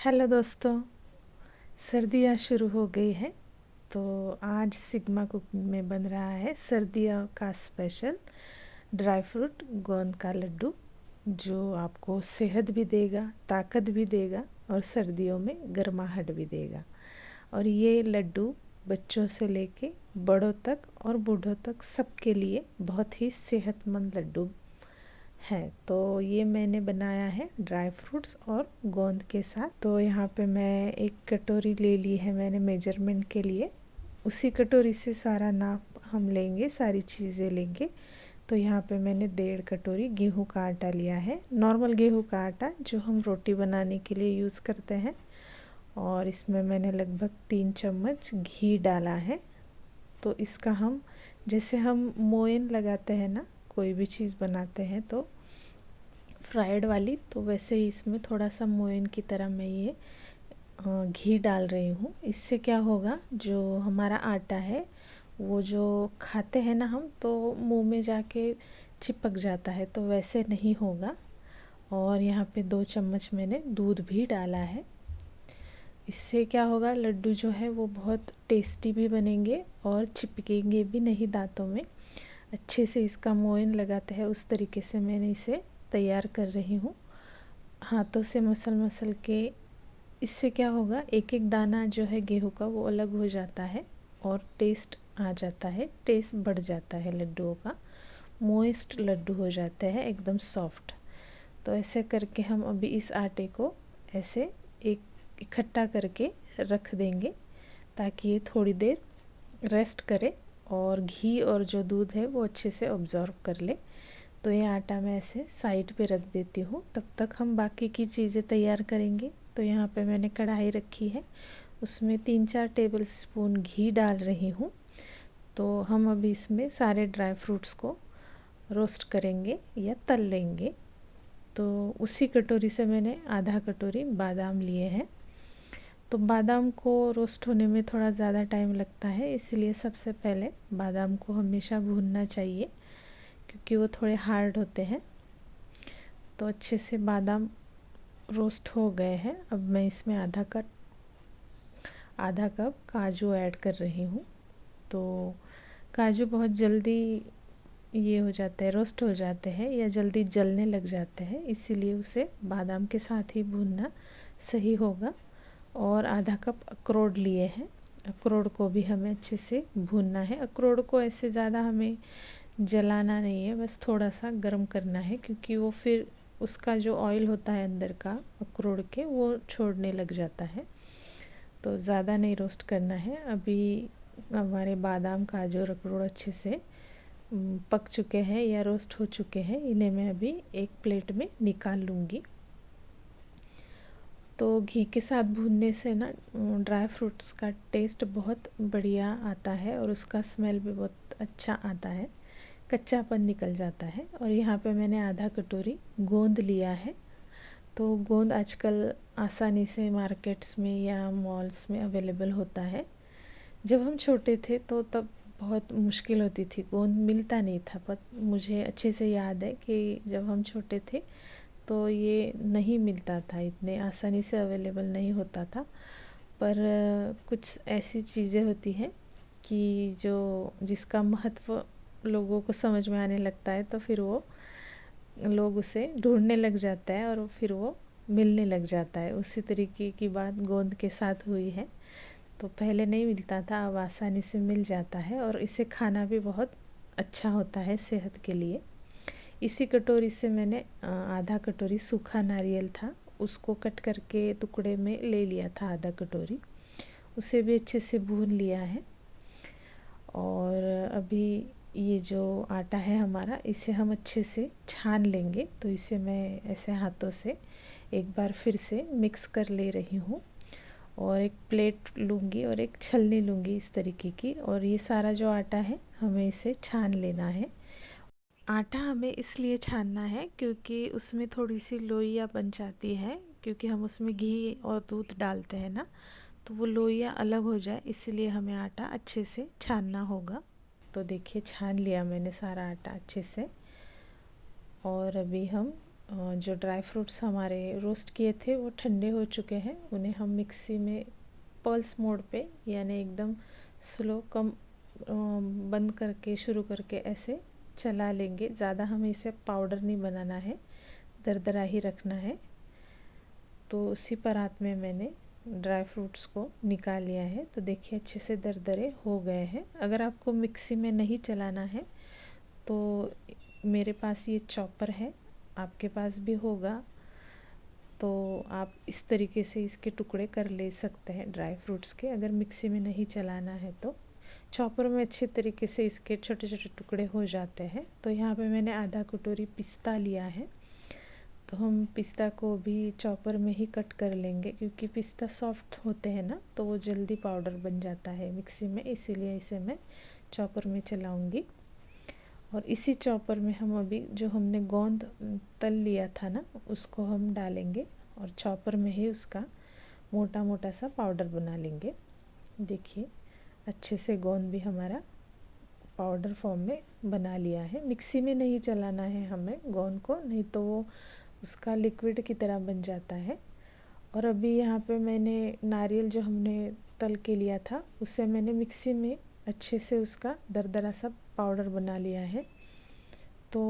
Hello दोस्तों। सर्दियाँ शुरू हो गई है तो आज सिग्मा कुकिंग में बन रहा है सर्दियों का स्पेशल ड्राई फ्रूट गोंद का लड्डू, जो आपको सेहत भी देगा, ताकत भी देगा और सर्दियों में गर्माहट भी देगा। और ये लड्डू बच्चों से लेके बड़ों तक और बूढ़ों तक सबके लिए बहुत ही सेहतमंद लड्डू है। तो ये मैंने बनाया है ड्राई फ्रूट्स और गोंद के साथ। तो यहाँ पे मैं एक कटोरी ले ली है मैंने मेजरमेंट के लिए। उसी कटोरी से सारा नाप हम लेंगे, सारी चीज़ें लेंगे। तो यहाँ पे मैंने 1.5 कटोरी गेहूं का आटा लिया है, नॉर्मल गेहूं का आटा जो हम रोटी बनाने के लिए यूज़ करते हैं। और इसमें मैंने लगभग 3 चम्मच घी डाला है। तो इसका हम जैसे हम मोयन लगाते हैं ना, कोई भी चीज़ बनाते हैं तो फ्राइड वाली, तो वैसे ही इसमें थोड़ा सा मोयन की तरह मैं ये घी डाल रही हूँ। इससे क्या होगा, जो हमारा आटा है वो जो खाते हैं ना हम, तो मुंह में जाके चिपक जाता है, तो वैसे नहीं होगा। और यहाँ पे 2 चम्मच मैंने दूध भी डाला है। इससे क्या होगा, लड्डू जो है वो बहुत टेस्टी भी बनेंगे और चिपकेंगे भी नहीं दांतों में। अच्छे से इसका मोयन लगाते हैं उस तरीके से मैंने इसे तैयार कर रही हूँ, हाथों से मसल मसल के। इससे क्या होगा, एक एक दाना जो है गेहूं का वो अलग हो जाता है और टेस्ट आ जाता है, टेस्ट बढ़ जाता है लड्डुओं का। मोइस्ट लड्डू हो जाते हैं, एकदम सॉफ्ट। तो ऐसे करके हम अभी इस आटे को ऐसे एक इकट्ठा करके रख देंगे ताकि ये थोड़ी देर रेस्ट करे और घी और जो दूध है वो अच्छे से ऑब्ज़र्व कर ले। तो ये आटा मैं ऐसे साइड पे रख देती हूँ, तब तक हम बाकी की चीज़ें तैयार करेंगे। तो यहाँ पे मैंने कढ़ाई रखी है, उसमें 3-4 टेबल स्पून घी डाल रही हूँ। तो हम अभी इसमें सारे ड्राई फ्रूट्स को रोस्ट करेंगे या तल लेंगे। तो उसी कटोरी से मैंने आधा कटोरी बादाम लिए हैं। तो बादाम को रोस्ट होने में थोड़ा ज़्यादा टाइम लगता है, इसलिए सबसे पहले बादाम को हमेशा भूनना चाहिए क्योंकि वो थोड़े हार्ड होते हैं। तो अच्छे से बादाम रोस्ट हो गए हैं। अब मैं इसमें आधा कप काजू ऐड कर रही हूँ। तो काजू बहुत जल्दी ये हो जाते हैं, रोस्ट हो जाते हैं या जल्दी जलने लग जाते हैं, इसीलिए उसे बादाम के साथ ही भूनना सही होगा। और आधा कप अखरोट लिए हैं, अखरोट को भी हमें अच्छे से भूनना है। अखरोट को ऐसे ज़्यादा हमें जलाना नहीं है, बस थोड़ा सा गर्म करना है क्योंकि वो फिर उसका जो ऑयल होता है अंदर का अखरोट के, वो छोड़ने लग जाता है। तो ज़्यादा नहीं रोस्ट करना है। अभी हमारे बादाम काजू और अखरोट अच्छे से पक चुके हैं या रोस्ट हो चुके हैं। इन्हें मैं अभी एक प्लेट में निकाल लूँगी। तो घी के साथ भूनने से ना ड्राई फ्रूट्स का टेस्ट बहुत बढ़िया आता है और उसका स्मेल भी बहुत अच्छा आता है, कच्चापन निकल जाता है। और यहाँ पे मैंने आधा कटोरी गोंद लिया है। तो गोंद आजकल आसानी से मार्केट्स में या मॉल्स में अवेलेबल होता है। जब हम छोटे थे तो तब बहुत मुश्किल होती थी, गोंद मिलता नहीं था। पर मुझे अच्छे से याद है कि जब हम छोटे थे तो ये नहीं मिलता था, इतने आसानी से अवेलेबल नहीं होता था। पर कुछ ऐसी चीज़ें होती हैं कि जो जिसका महत्व लोगों को समझ में आने लगता है तो फिर वो लोग उसे ढूंढने लग जाता है और फिर वो मिलने लग जाता है। उसी तरीके की बात गोंद के साथ हुई है। तो पहले नहीं मिलता था, अब आसानी से मिल जाता है और इसे खाना भी बहुत अच्छा होता है सेहत के लिए। इसी कटोरी से मैंने आधा कटोरी सूखा नारियल था, उसको कट करके टुकड़े में ले लिया था आधा कटोरी, उसे भी अच्छे से भून लिया है। और अभी ये जो आटा है हमारा, इसे हम अच्छे से छान लेंगे। तो इसे मैं ऐसे हाथों से एक बार फिर से मिक्स कर ले रही हूँ और एक प्लेट लूँगी और एक छलनी लूँगी इस तरीके की, और ये सारा जो आटा है हमें इसे छान लेना है। आटा हमें इसलिए छानना है क्योंकि उसमें थोड़ी सी लोइयाँ बन जाती है, क्योंकि हम उसमें घी और दूध डालते हैं ना, तो वो लोइयाँ अलग हो जाए, इसीलिए हमें आटा अच्छे से छानना होगा। तो देखिए छान लिया मैंने सारा आटा अच्छे से। और अभी हम जो ड्राई फ्रूट्स हमारे रोस्ट किए थे वो ठंडे हो चुके हैं। उन्हें हम मिक्सी में पल्स मोड पे यानी एकदम स्लो कम बंद करके शुरू करके ऐसे चला लेंगे। ज़्यादा हमें इसे पाउडर नहीं बनाना है, दरदरा ही रखना है। तो उसी परात में मैंने ड्राई फ्रूट्स को निकाल लिया है। तो देखिए अच्छे से दरदरे हो गए हैं। अगर आपको मिक्सी में नहीं चलाना है तो मेरे पास ये चॉपर है, आपके पास भी होगा, तो आप इस तरीके से इसके टुकड़े कर ले सकते हैं ड्राई फ्रूट्स के। अगर मिक्सी में नहीं चलाना है तो चॉपर में अच्छे तरीके से इसके छोटे छोटे टुकड़े हो जाते हैं। तो यहाँ पे मैंने आधा कटोरी पिस्ता लिया है। तो हम पिस्ता को भी चॉपर में ही कट कर लेंगे, क्योंकि पिस्ता सॉफ्ट होते हैं ना, तो वो जल्दी पाउडर बन जाता है मिक्सी में, इसीलिए इसे मैं चॉपर में चलाऊंगी। और इसी चॉपर में हम अभी जो हमने गोंद तल लिया था ना, उसको हम डालेंगे और चॉपर में ही उसका मोटा मोटा सा पाउडर बना लेंगे। देखिए अच्छे से गोंद भी हमारा पाउडर फॉर्म में बना लिया है। मिक्सी में नहीं चलाना है हमें गोंद को, नहीं तो वो उसका लिक्विड की तरह बन जाता है। और अभी यहाँ पे मैंने नारियल जो हमने तल के लिया था उसे मैंने मिक्सी में अच्छे से उसका दरदरा सा पाउडर बना लिया है। तो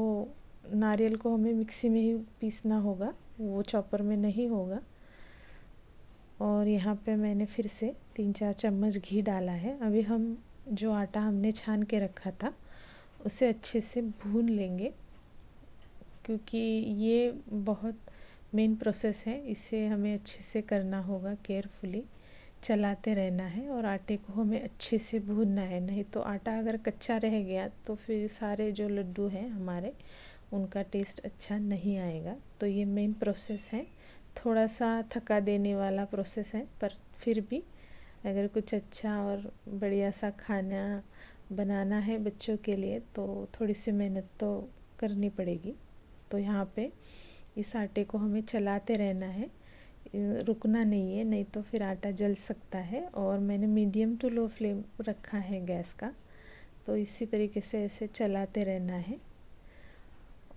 नारियल को हमें मिक्सी में ही पीसना होगा, वो चॉपर में नहीं होगा। और यहाँ पे मैंने फिर से 3-4 चम्मच घी डाला है। अभी हम जो आटा हमने छान के रखा था उसे अच्छे से भून लेंगे, क्योंकि ये बहुत मेन प्रोसेस है, इसे हमें अच्छे से करना होगा, केयरफुली चलाते रहना है और आटे को हमें अच्छे से भूनना है। नहीं तो आटा अगर कच्चा रह गया तो फिर सारे जो लड्डू हैं हमारे, उनका टेस्ट अच्छा नहीं आएगा। तो ये मेन प्रोसेस है, थोड़ा सा थका देने वाला प्रोसेस है, पर फिर भी अगर कुछ अच्छा और बढ़िया सा खाना बनाना है बच्चों के लिए तो थोड़ी सी मेहनत तो करनी पड़ेगी। तो यहाँ पे इस आटे को हमें चलाते रहना है, रुकना नहीं है, नहीं तो फिर आटा जल सकता है। और मैंने मीडियम टू लो फ्लेम रखा है गैस का। तो इसी तरीके से ऐसे चलाते रहना है।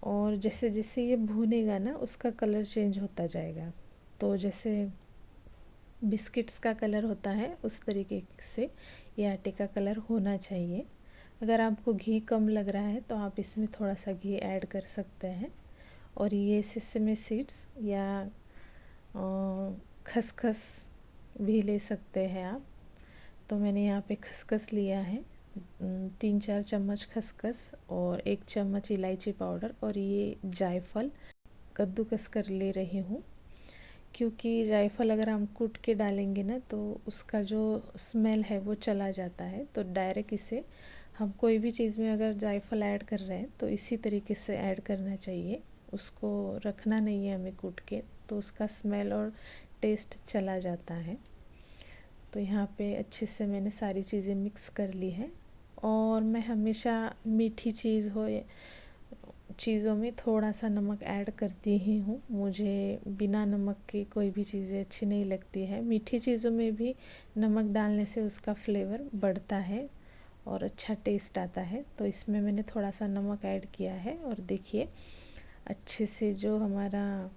और जैसे जैसे ये भूनेगा ना उसका कलर चेंज होता जाएगा। तो जैसे बिस्किट्स का कलर होता है उस तरीके से ये आटे का कलर होना चाहिए। अगर आपको घी कम लग रहा है तो आप इसमें थोड़ा सा घी ऐड कर सकते हैं। और ये सेसमे सीड्स या खसखस भी ले सकते हैं आप। तो मैंने यहाँ पे खसखस लिया है, 3-4 चम्मच खसखस और 1 चम्मच इलायची पाउडर, और ये जायफल कद्दूकस कर ले रही हूँ। क्योंकि जायफल अगर हम कूट के डालेंगे ना तो उसका जो स्मेल है वो चला जाता है। तो डायरेक्ट इसे हम कोई भी चीज़ में अगर जायफल ऐड कर रहे हैं तो इसी तरीके से ऐड करना चाहिए, उसको रखना नहीं है हमें कूट के, तो उसका स्मेल और टेस्ट चला जाता है। तो यहाँ पे अच्छे से मैंने सारी चीज़ें मिक्स कर ली है। और मैं हमेशा मीठी चीज़ हो चीज़ों में थोड़ा सा नमक ऐड करती ही हूँ। मुझे बिना नमक की कोई भी चीज़ें अच्छी नहीं लगती है। मीठी चीज़ों में भी नमक डालने से उसका फ्लेवर बढ़ता है और अच्छा टेस्ट आता है। तो इसमें मैंने थोड़ा सा नमक ऐड किया है। और देखिए अच्छे से जो हमारा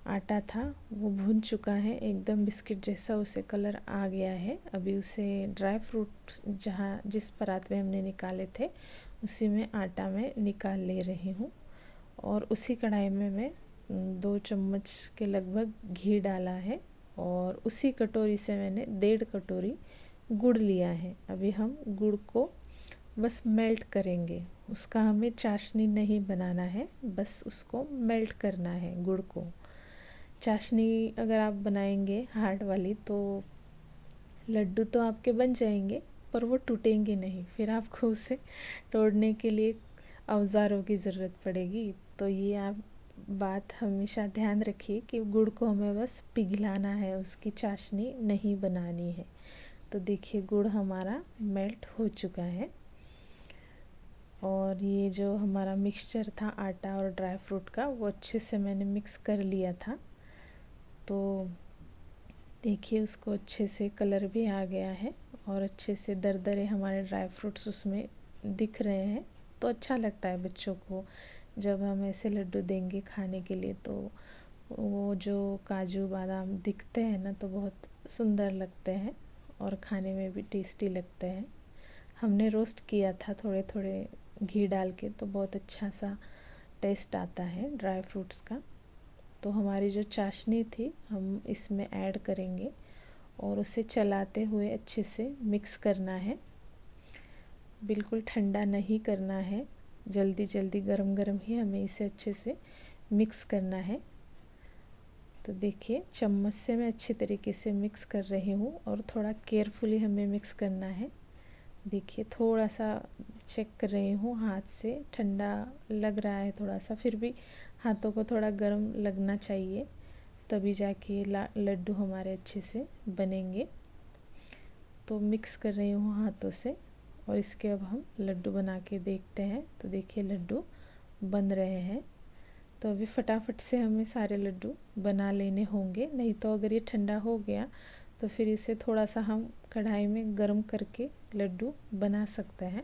आटा था वो भून चुका है, एकदम बिस्किट जैसा उसे कलर आ गया है। अभी उसे ड्राई फ्रूट जहाँ जिस परात में हमने निकाले थे उसी में आटा में निकाल ले रही हूँ। और उसी कढ़ाई में मैं 2 चम्मच के लगभग घी डाला है। और उसी कटोरी से मैंने 1.5 कटोरी गुड़ लिया है। अभी हम गुड़ को बस मेल्ट करेंगे, उसका हमें चाशनी नहीं बनाना है, बस उसको मेल्ट करना है गुड़ को। चाशनी अगर आप बनाएंगे हार्ड वाली तो लड्डू तो आपके बन जाएंगे पर वो टूटेंगे नहीं, फिर आपको उसे तोड़ने के लिए औज़ारों की ज़रूरत पड़ेगी। तो ये आप बात हमेशा ध्यान रखिए कि गुड़ को हमें बस पिघलाना है, उसकी चाशनी नहीं बनानी है। तो देखिए गुड़ हमारा मेल्ट हो चुका है। और ये जो हमारा मिक्सचर था आटा और ड्राई फ्रूट का वो अच्छे से मैंने मिक्स कर लिया था। तो देखिए उसको अच्छे से कलर भी आ गया है और अच्छे से दरदरे हमारे ड्राई फ्रूट्स उसमें दिख रहे हैं। तो अच्छा लगता है बच्चों को जब हम ऐसे लड्डू देंगे खाने के लिए तो वो जो काजू बादाम दिखते हैं ना तो बहुत सुंदर लगते हैं और खाने में भी टेस्टी लगते हैं। हमने रोस्ट किया था थोड़े थोड़े घी डाल के, तो बहुत अच्छा सा टेस्ट आता है ड्राई फ्रूट्स का। तो हमारी जो चाशनी थी हम इसमें ऐड करेंगे और उसे चलाते हुए अच्छे से मिक्स करना है। बिल्कुल ठंडा नहीं करना है, जल्दी जल्दी गरम गरम ही हमें इसे अच्छे से मिक्स करना है। तो देखिए चम्मच से मैं अच्छी तरीके से मिक्स कर रही हूँ और थोड़ा केयरफुली हमें मिक्स करना है। देखिए थोड़ा सा चेक कर रही हूँ हाथ से, ठंडा लग रहा है थोड़ा सा, फिर भी हाथों को थोड़ा गर्म लगना चाहिए, तभी जाके लड्डू हमारे अच्छे से बनेंगे। तो मिक्स कर रही हूँ हाथों से और इसके अब हम लड्डू बना के देखते हैं। तो देखिए लड्डू बन रहे हैं। तो अभी फटाफट से हमें सारे लड्डू बना लेने होंगे, नहीं तो अगर ये ठंडा हो गया तो फिर इसे थोड़ा सा हम कढ़ाई में गर्म करके लड्डू बना सकते हैं,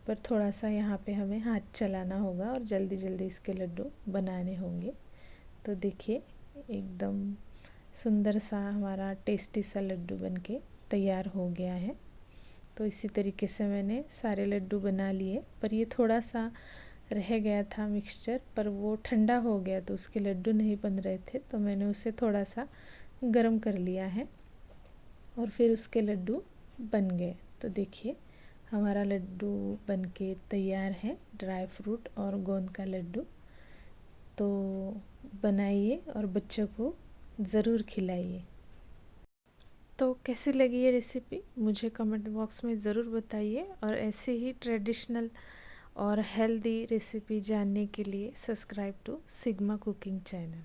पर थोड़ा सा यहाँ पे हमें हाथ चलाना होगा और जल्दी जल्दी इसके लड्डू बनाने होंगे। तो देखिए एकदम सुंदर सा हमारा टेस्टी सा लड्डू बनके तैयार हो गया है। तो इसी तरीके से मैंने सारे लड्डू बना लिए, पर ये थोड़ा सा रह गया था मिक्सचर, पर वो ठंडा हो गया तो उसके लड्डू नहीं बन रहे थे, तो मैंने उसे थोड़ा सा गर्म कर लिया है और फिर उसके लड्डू बन गए। तो देखिए हमारा लड्डू बनके तैयार है, ड्राई फ्रूट और गोंद का लड्डू। तो बनाइए और बच्चों को ज़रूर खिलाइए। तो कैसी लगी ये रेसिपी मुझे कमेंट बॉक्स में ज़रूर बताइए, और ऐसे ही ट्रेडिशनल और हेल्दी रेसिपी जानने के लिए subscribe to Sigma Cooking channel.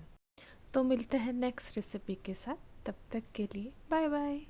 तो मिलते हैं नेक्स्ट रेसिपी के साथ, तब तक के लिए बाय बाय।